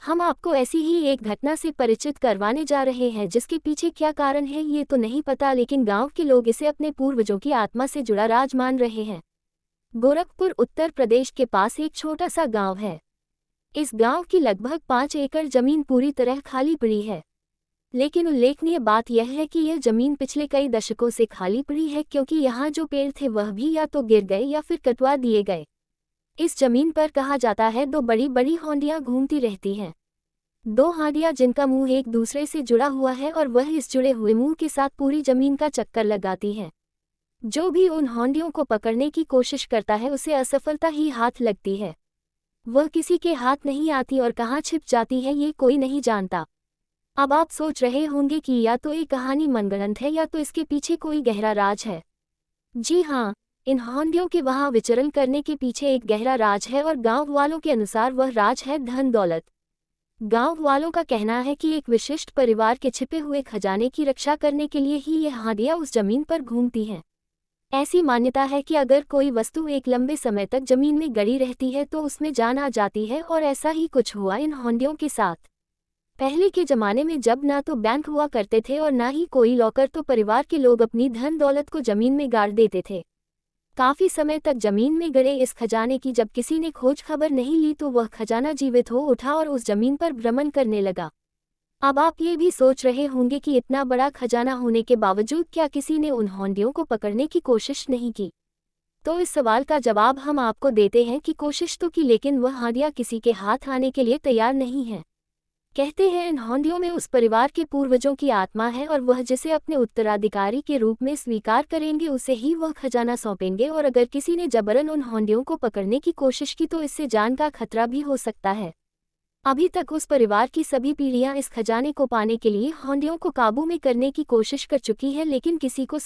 हम आपको ऐसी ही एक घटना से परिचित करवाने जा रहे हैं जिसके पीछे क्या कारण है ये तो नहीं पता, लेकिन गांव के लोग इसे अपने पूर्वजों की आत्मा से जुड़ा राज मान रहे हैं। गोरखपुर उत्तर प्रदेश के पास एक छोटा सा गांव है। इस गांव की लगभग 5 एकड़ जमीन पूरी तरह खाली पड़ी है। लेकिन उल्लेखनीय बात यह है कि यह जमीन पिछले कई दशकों से खाली पड़ी है, क्योंकि यहाँ जो पेड़ थे वह भी या तो गिर गए या फिर कटवा दिए गए। इस जमीन पर कहा जाता है 2 बड़ी बड़ी होंडियां घूमती रहती हैं। 2 हांडियां जिनका मुंह एक दूसरे से जुड़ा हुआ है और वह इस जुड़े हुए मुंह के साथ पूरी जमीन का चक्कर लगाती हैं। जो भी उन होंडियों को पकड़ने की कोशिश करता है उसे असफलता ही हाथ लगती है। वह किसी के हाथ नहीं आती और कहाँ छिप जाती है ये कोई नहीं जानता। अब आप सोच रहे होंगे कि या तो ये कहानी मनगढ़ंत है या तो इसके पीछे कोई गहरा राज है। जी हाँ, इन होंडियों के वहाँ विचरण करने के पीछे एक गहरा राज है और गांव वालों के अनुसार वह राज है धन दौलत। गांव वालों का कहना है कि एक विशिष्ट परिवार के छिपे हुए खजाने की रक्षा करने के लिए ही ये हांडियां उस जमीन पर घूमती हैं। ऐसी मान्यता है कि अगर कोई वस्तु एक लंबे समय तक जमीन में गड़ी रहती है तो उसमें जान आ जाती है, और ऐसा ही कुछ हुआ इन होंडियों के साथ। पहले के जमाने में जब ना तो बैंक हुआ करते थे और ना ही कोई लॉकर, तो परिवार के लोग अपनी धन दौलत को जमीन में गाड़ देते थे। काफी समय तक जमीन में गड़े इस खजाने की जब किसी ने खोज खबर नहीं ली तो वह खजाना जीवित हो उठा और उस जमीन पर भ्रमण करने लगा। अब आप ये भी सोच रहे होंगे कि इतना बड़ा खजाना होने के बावजूद क्या किसी ने उन होंडियों को पकड़ने की कोशिश नहीं की? तो इस सवाल का जवाब हम आपको देते हैं कि कोशिश तो की, लेकिन वह हांडियां किसी के हाथ आने के लिए तैयार नहीं है। कहते हैं इन होंडियों में उस परिवार के पूर्वजों की आत्मा है और वह जिसे अपने उत्तराधिकारी के रूप में स्वीकार करेंगे उसे ही वह खजाना सौंपेंगे, और अगर किसी ने जबरन उन होंडियों को पकड़ने की कोशिश की तो इससे जान का खतरा भी हो सकता है। अभी तक उस परिवार की सभी पीढ़ियां इस खजाने को पाने के लिए होंडियों को काबू में करने की कोशिश कर चुकी हैं, लेकिन किसी को